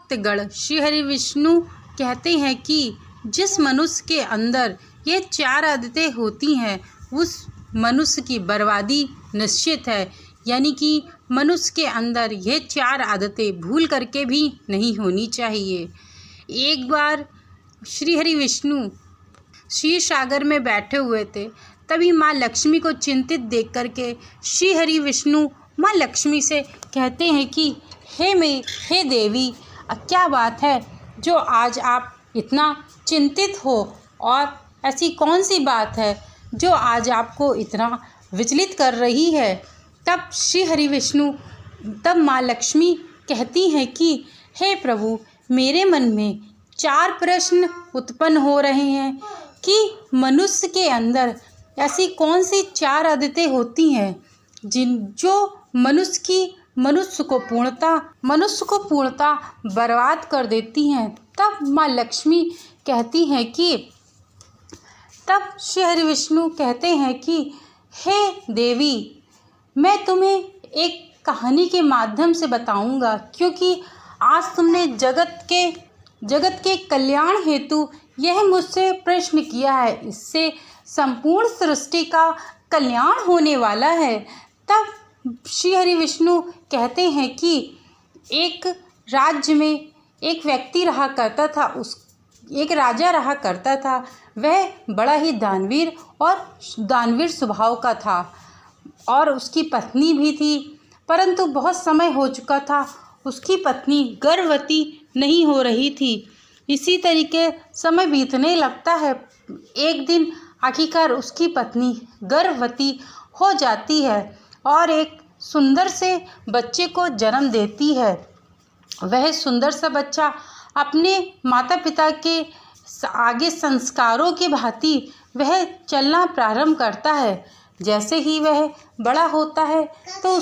भक्तगण श्री हरि विष्णु कहते हैं कि जिस मनुष्य के अंदर ये 4 आदतें होती हैं उस मनुष्य की बर्बादी निश्चित है। यानी कि मनुष्य के अंदर ये 4 आदतें भूल करके भी नहीं होनी चाहिए। एक बार श्री हरि विष्णु क्षीर सागर में बैठे हुए थे, तभी माँ लक्ष्मी को चिंतित देख करके श्री हरि विष्णु माँ लक्ष्मी से कहते हैं कि हे देवी, क्या बात है जो आज आप इतना चिंतित हो, और ऐसी कौन सी बात है जो आज आपको इतना विचलित कर रही है। तब माँ लक्ष्मी कहती हैं कि हे प्रभु, मेरे मन में 4 प्रश्न उत्पन्न हो रहे हैं कि मनुष्य के अंदर ऐसी कौन सी 4 आदतें होती हैं जो मनुष्य को पूर्णता बर्बाद कर देती हैं। तब माँ लक्ष्मी कहती हैं कि तब श्री हरि विष्णु कहते हैं कि हे देवी, मैं तुम्हें एक कहानी के माध्यम से बताऊंगा, क्योंकि आज तुमने जगत के कल्याण हेतु यह मुझसे प्रश्न किया है, इससे संपूर्ण सृष्टि का कल्याण होने वाला है। तब श्री हरि विष्णु कहते हैं कि एक राज्य में एक व्यक्ति रहा करता था, एक राजा रहा करता था। वह बड़ा ही दानवीर स्वभाव का था और उसकी पत्नी भी थी, परंतु बहुत समय हो चुका था, उसकी पत्नी गर्भवती नहीं हो रही थी। इसी तरीके समय बीतने लगता है। एक दिन आखिरकार उसकी पत्नी गर्भवती हो जाती है और एक सुंदर से बच्चे को जन्म देती है। वह सुंदर सा बच्चा अपने माता पिता के आगे संस्कारों की भांति वह चलना प्रारंभ करता है। जैसे ही वह बड़ा होता है तो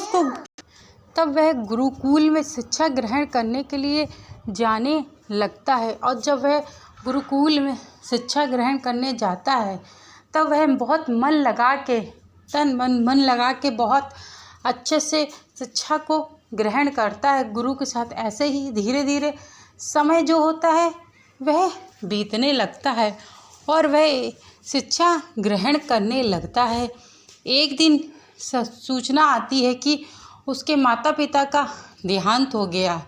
तब वह गुरुकुल में शिक्षा ग्रहण करने के लिए जाने लगता है, और जब वह गुरुकुल में शिक्षा ग्रहण करने जाता है तब वह बहुत मन लगा के बहुत अच्छे से शिक्षा को ग्रहण करता है गुरु के साथ। ऐसे ही धीरे धीरे समय जो होता है वह बीतने लगता है और वह शिक्षा ग्रहण करने लगता है। एक दिन सूचना आती है कि उसके माता पिता का देहांत हो गया।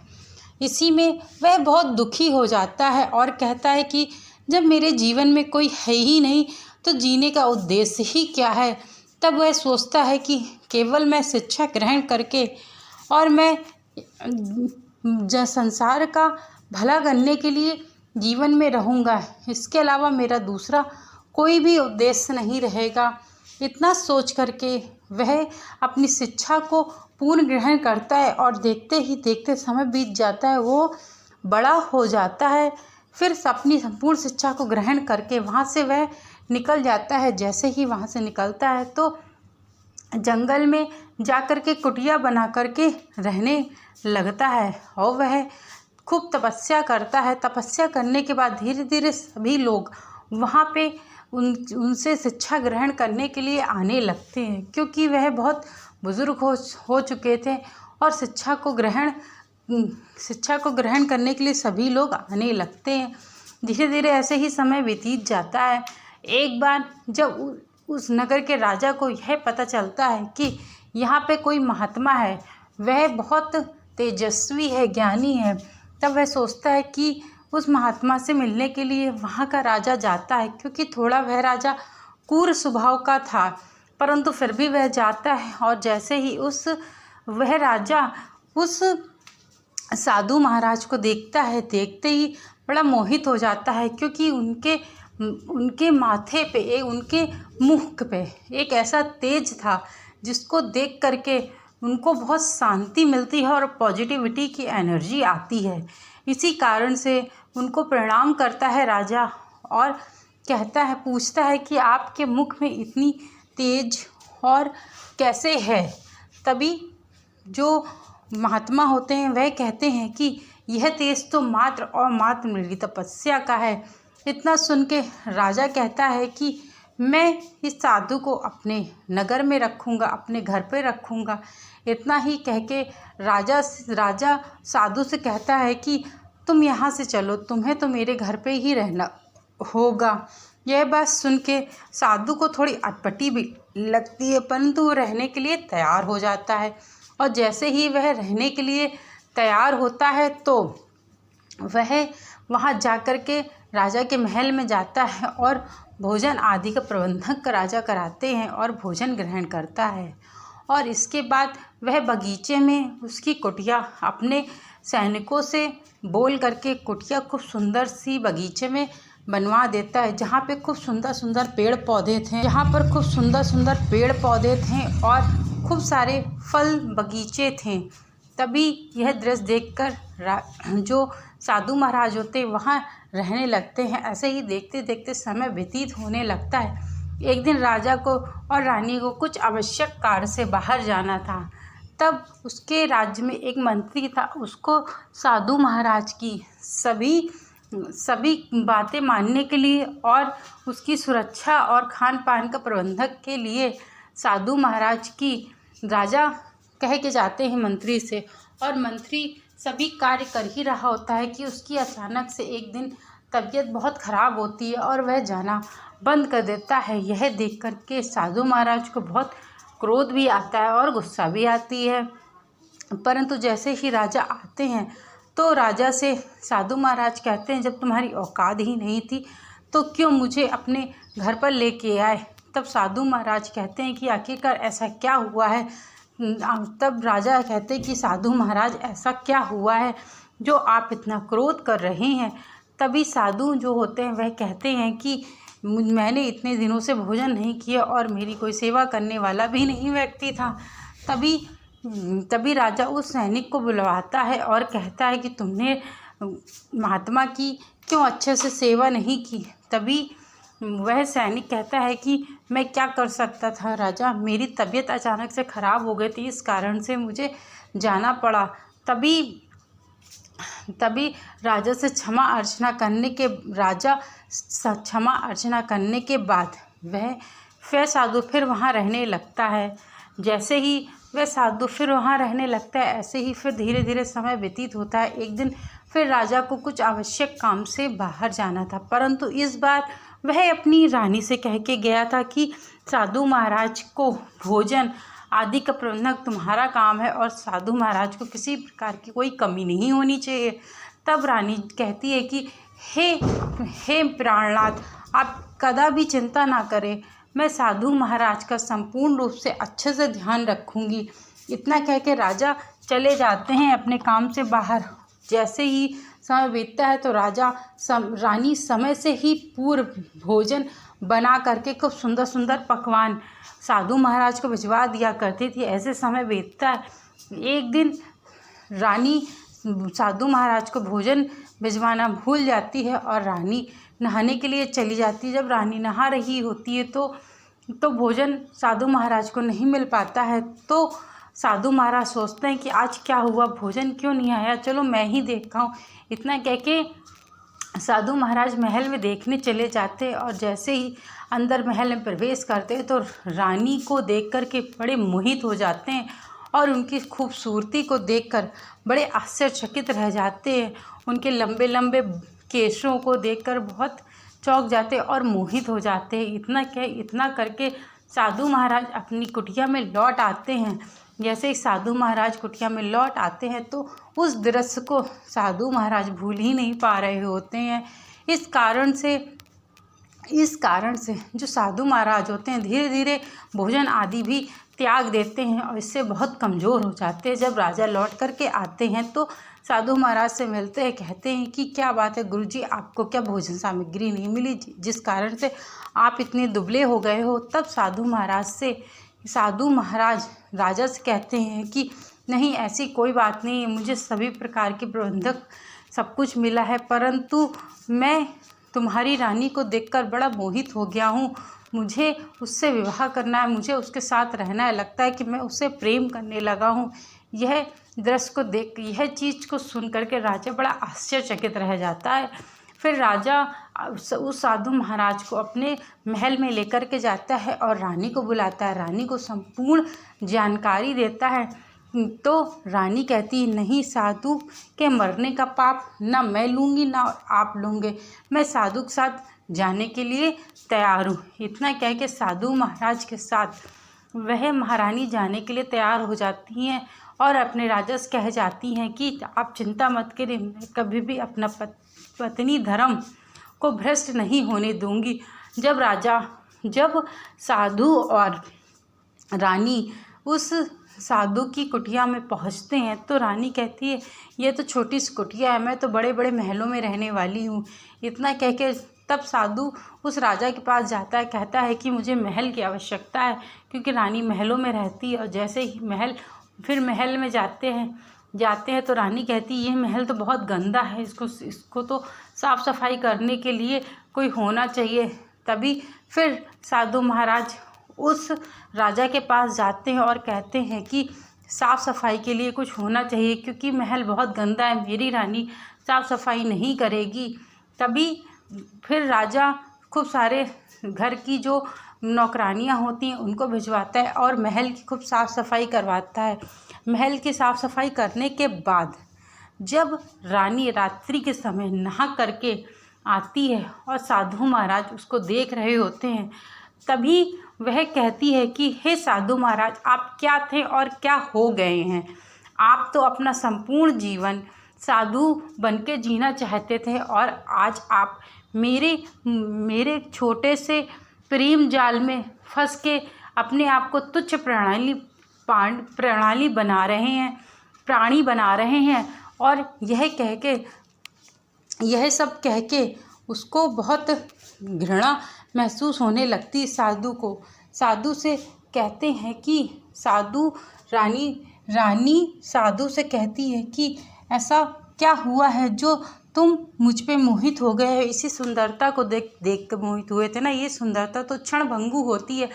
इसी में वह बहुत दुखी हो जाता है और कहता है कि जब मेरे जीवन में कोई है ही नहीं तो जीने का उद्देश्य ही क्या है। तब वह सोचता है कि केवल मैं शिक्षा ग्रहण करके और मैं संसार का भला करने के लिए जीवन में रहूँगा, इसके अलावा मेरा दूसरा कोई भी उद्देश्य नहीं रहेगा। इतना सोच करके वह अपनी शिक्षा को पूर्ण ग्रहण करता है और देखते ही देखते समय बीत जाता है। वो बड़ा हो जाता है, फिर अपनी संपूर्ण शिक्षा को ग्रहण करके वहाँ से वह निकल जाता है। जैसे ही वहाँ से निकलता है तो जंगल में जा कर के कुटिया बना करके रहने लगता है और वह खूब तपस्या करता है। तपस्या करने के बाद धीरे धीरे सभी लोग वहाँ पे उनसे शिक्षा ग्रहण करने के लिए आने लगते हैं, क्योंकि वह बहुत बुज़ुर्ग हो चुके थे और शिक्षा को ग्रहण करने के लिए सभी लोग आने लगते हैं। धीरे धीरे ऐसे ही समय व्यतीत जाता है। एक बार जब उस नगर के राजा को यह पता चलता है कि यहाँ पे कोई महात्मा है, वह बहुत तेजस्वी है, ज्ञानी है, तब वह सोचता है कि उस महात्मा से मिलने के लिए वहाँ का राजा जाता है, क्योंकि थोड़ा वह राजा क्रूर स्वभाव का था, परंतु फिर भी वह जाता है। और जैसे ही वह राजा उस साधु महाराज को देखता है, देखते ही बड़ा मोहित हो जाता है, क्योंकि उनके माथे पे उनके मुख पे एक ऐसा तेज था जिसको देख करके उनको बहुत शांति मिलती है और पॉजिटिविटी की एनर्जी आती है। इसी कारण से उनको प्रणाम करता है राजा और पूछता है कि आपके मुख में इतनी तेज और कैसे है। तभी जो महात्मा होते हैं वह कहते हैं कि यह तेज तो मात्र मेरी तपस्या का है। इतना सुन के राजा कहता है कि मैं इस साधु को अपने नगर में रखूँगा, अपने घर पे रखूँगा। इतना ही कह के राजा साधु से कहता है कि तुम यहाँ से चलो, तुम्हें तो मेरे घर पे ही रहना होगा। यह बात सुन के साधु को थोड़ी अटपटी भी लगती है, परंतु वो रहने के लिए तैयार हो जाता है। और जैसे ही वह रहने के लिए तैयार होता है तो वह वहाँ जाकर के राजा के महल में जाता है और भोजन आदि का प्रबंधक राजा कराते हैं और भोजन ग्रहण करता है। और इसके बाद वह बगीचे में उसकी कुटिया अपने सैनिकों से बोल करके कुटिया खूब सुंदर सी बगीचे में बनवा देता है, जहाँ पे खूब सुंदर सुंदर पेड़ पौधे थे, जहाँ पर खूब सुंदर सुंदर पेड़ पौधे थे और खूब सारे फल बगीचे थे। तभी यह दृश्य देखकर जो साधु महाराज होते वहाँ रहने लगते हैं। ऐसे ही देखते देखते समय व्यतीत होने लगता है। एक दिन राजा को और रानी को कुछ आवश्यक कार्य से बाहर जाना था। तब उसके राज्य में एक मंत्री था, उसको साधु महाराज की सभी बातें मानने के लिए और उसकी सुरक्षा और खान पान का प्रबंधक के लिए साधु महाराज की राजा कह के जाते हैं मंत्री से। और मंत्री सभी कार्य कर ही रहा होता है कि उसकी अचानक से एक दिन तबीयत बहुत ख़राब होती है और वह जाना बंद कर देता है। यह देख कर के साधु महाराज को बहुत क्रोध भी आता है और गुस्सा भी आती है। परंतु जैसे ही राजा आते हैं तो राजा से साधु महाराज कहते हैं, जब तुम्हारी औकात ही नहीं थी तो क्यों मुझे अपने घर पर लेके आए। तब साधु महाराज कहते हैं कि आखिरकार ऐसा क्या हुआ है। तब राजा कहते हैं कि साधु महाराज ऐसा क्या हुआ है जो आप इतना क्रोध कर रहे हैं। तभी साधु जो होते हैं वह कहते हैं कि मैंने इतने दिनों से भोजन नहीं किया और मेरी कोई सेवा करने वाला भी नहीं व्यक्ति था। तभी राजा उस सैनिक को बुलवाता है और कहता है कि तुमने महात्मा की क्यों अच्छे से सेवा नहीं की। तभी वह सैनिक कहता है कि मैं क्या कर सकता था राजा, मेरी तबीयत अचानक से ख़राब हो गई थी, इस कारण से मुझे जाना पड़ा। तभी राजा से क्षमा अर्चना करने के बाद वह साधु फिर वहाँ रहने लगता है। जैसे ही वह साधु फिर वहाँ रहने लगता है, ऐसे ही फिर धीरे धीरे समय व्यतीत होता है। एक दिन फिर राजा को कुछ आवश्यक काम से बाहर जाना था, परंतु इस बार वह अपनी रानी से कह के गया था कि साधु महाराज को भोजन आदि का प्रबंधक तुम्हारा काम है और साधु महाराज को किसी प्रकार की कोई कमी नहीं होनी चाहिए। तब रानी कहती है कि हे प्राणनाथ, आप कदा भी चिंता ना करें, मैं साधु महाराज का संपूर्ण रूप से अच्छे से ध्यान रखूँगी। इतना कह के राजा चले जाते हैं अपने काम से बाहर। जैसे ही समय बीतता है तो रानी समय से ही पूर्व भोजन बना करके खूब सुंदर सुंदर पकवान साधु महाराज को भिजवा दिया करती थी। ऐसे समय बीतता है। एक दिन रानी साधु महाराज को भोजन भिजवाना भूल जाती है और रानी नहाने के लिए चली जाती है। जब रानी नहा रही होती है तो भोजन साधु महाराज को नहीं मिल पाता है। तो साधु महाराज सोचते हैं कि आज क्या हुआ, भोजन क्यों नहीं आया, चलो मैं ही देखता हूँ। इतना कह के साधु महाराज महल में देखने चले जाते हैं और जैसे ही अंदर महल में प्रवेश करते हैं तो रानी को देख कर के बड़े मोहित हो जाते हैं और उनकी खूबसूरती को देखकर बड़े आश्चर्यचकित रह जाते हैं। उनके लंबे लंबे केशों को देखकर बहुत चौंक जाते और मोहित हो जाते हैं। इतना करके साधु महाराज अपनी कुटिया में लौट आते हैं। जैसे ही साधु महाराज कुटिया में लौट आते हैं तो उस दृश्य को साधु महाराज भूल ही नहीं पा रहे होते हैं। इस कारण से जो साधु महाराज होते हैं धीरे धीरे भोजन आदि भी त्याग देते हैं और इससे बहुत कमज़ोर हो जाते हैं। जब राजा लौट करके आते हैं तो साधु महाराज से मिलते हैं, कहते हैं कि क्या बात है गुरुजी, आपको क्या भोजन सामग्री नहीं मिली जिस कारण से आप इतने दुबले हो गए हो। तब साधु महाराज राजा से कहते हैं कि नहीं, ऐसी कोई बात नहीं है, मुझे सभी प्रकार के प्रबंधक सब कुछ मिला है, परंतु मैं तुम्हारी रानी को देखकर बड़ा मोहित हो गया हूँ। मुझे उससे विवाह करना है, मुझे उसके साथ रहना है, लगता है कि मैं उससे प्रेम करने लगा हूँ। यह दृश्य को देख, यह चीज़ को सुन करके राजा बड़ा आश्चर्यचकित रह जाता है। फिर राजा उस साधु महाराज को अपने महल में लेकर के जाता है और रानी को बुलाता है, रानी को संपूर्ण जानकारी देता है। तो रानी कहती है, नहीं, साधु के मरने का पाप ना मैं लूँगी ना आप लोगे, मैं साधु के साथ जाने के लिए तैयार हूँ। इतना कह के साधु महाराज के साथ वह महारानी जाने के लिए तैयार हो जाती हैं और अपने राजा से कह जाती हैं कि आप चिंता मत करें, मैं कभी भी अपना पत्नी धर्म को भ्रष्ट नहीं होने दूंगी। जब साधु और रानी उस साधु की कुटिया में पहुंचते हैं तो रानी कहती है, ये तो छोटी सी कुटिया है, मैं तो बड़े बड़े महलों में रहने वाली हूँ। इतना कह के तब साधु उस राजा के पास जाता है, कहता है कि मुझे महल की आवश्यकता है, क्योंकि रानी महलों में रहती है। और जैसे ही महल में जाते हैं तो रानी कहती है, ये महल तो बहुत गंदा है, इसको तो साफ़ सफाई करने के लिए कोई होना चाहिए। तभी फिर साधु महाराज उस राजा के पास जाते हैं और कहते हैं कि साफ़ सफाई के लिए कुछ होना चाहिए, क्योंकि महल बहुत गंदा है, मेरी रानी साफ़ सफाई नहीं करेगी। तभी फिर राजा खूब सारे घर की जो नौकरानियां होती हैं उनको भिजवाता है और महल की खूब साफ़ सफाई करवाता है। महल की साफ़ सफाई करने के बाद जब रानी रात्रि के समय नहा करके आती है और साधु महाराज उसको देख रहे होते हैं, तभी वह कहती है कि हे साधु महाराज, आप क्या थे और क्या हो गए हैं? आप तो अपना संपूर्ण जीवन साधु बनके जीना चाहते थे और आज आप मेरे छोटे से प्रेम जाल में फंस के अपने आप को तुच्छ प्राणी बना रहे हैं। और यह सब कह के उसको बहुत घृणा महसूस होने लगती साधु को। साधु से कहते हैं कि रानी साधु से कहती है कि ऐसा क्या हुआ है जो तुम मुझ पे मोहित हो गए हो? इसी सुंदरता को देख के मोहित हुए थे ना। ये सुंदरता तो क्षणभंगु होती है,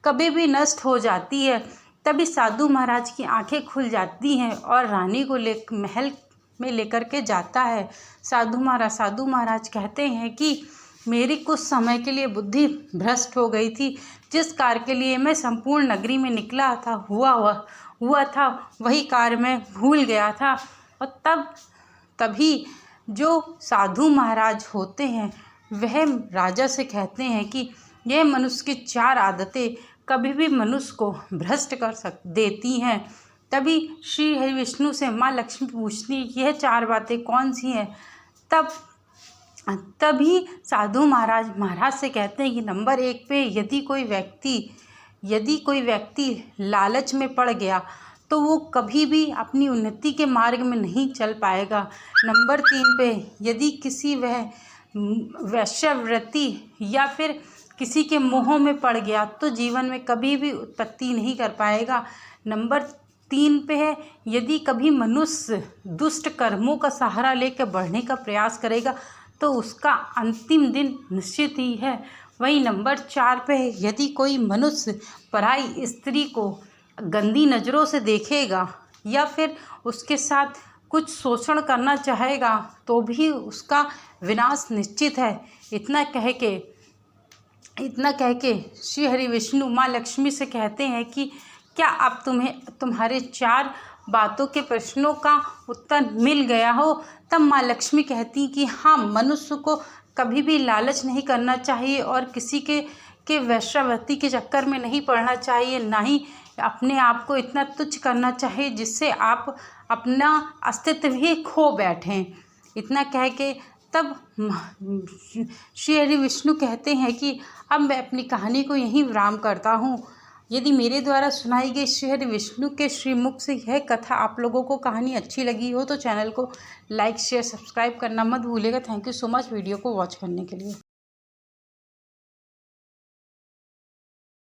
कभी भी नष्ट हो जाती है। तभी साधु महाराज की आंखें खुल जाती हैं और रानी को महल में लेकर के जाता है साधु महाराज कहते हैं कि मेरी कुछ समय के लिए बुद्धि भ्रष्ट हो गई थी, जिस कार्य के लिए मैं संपूर्ण नगरी में निकला था हुआ था वही कार्य मैं भूल गया था। और तभी जो साधु महाराज होते हैं वह राजा से कहते हैं कि यह मनुष्य की 4 आदतें कभी भी मनुष्य को भ्रष्ट कर देती हैं। तभी श्री हरि विष्णु से माँ लक्ष्मी पूछती यह 4 बातें कौन सी हैं? तभी साधु महाराज से कहते हैं कि नंबर 1 पे यदि कोई व्यक्ति लालच में पड़ गया तो वो कभी भी अपनी उन्नति के मार्ग में नहीं चल पाएगा। नंबर 3 पे यदि किसी वैश्यवृत्ति या फिर किसी के मोह में पड़ गया तो जीवन में कभी भी उत्पत्ति नहीं कर पाएगा। नंबर 3 पे है यदि कभी मनुष्य दुष्ट कर्मों का सहारा लेकर बढ़ने का प्रयास करेगा तो उसका अंतिम दिन निश्चित ही है। वहीं नंबर 4 पे है यदि कोई मनुष्य पराई स्त्री को गंदी नज़रों से देखेगा या फिर उसके साथ कुछ शोषण करना चाहेगा तो भी उसका विनाश निश्चित है। इतना कह के श्री हरि विष्णु माँ लक्ष्मी से कहते हैं कि क्या अब तुम्हारे 4 बातों के प्रश्नों का उत्तर मिल गया हो? तब माँ लक्ष्मी कहती कि हाँ, मनुष्य को कभी भी लालच नहीं करना चाहिए और किसी के वैश्यावृत्ति के चक्कर में नहीं पड़ना चाहिए, ना ही अपने आप को इतना तुच्छ करना चाहिए जिससे आप अपना अस्तित्व ही खो बैठें। इतना कह के तब श्री हरि विष्णु कहते हैं कि अब मैं अपनी कहानी को यहीं विराम करता हूँ। यदि मेरे द्वारा सुनाई गई श्री हरि विष्णु के श्रीमुख से यह कथा आप लोगों को कहानी अच्छी लगी हो तो चैनल को लाइक शेयर सब्सक्राइब करना मत भूलिएगा। Thank you so much video को वॉच करने के लिए।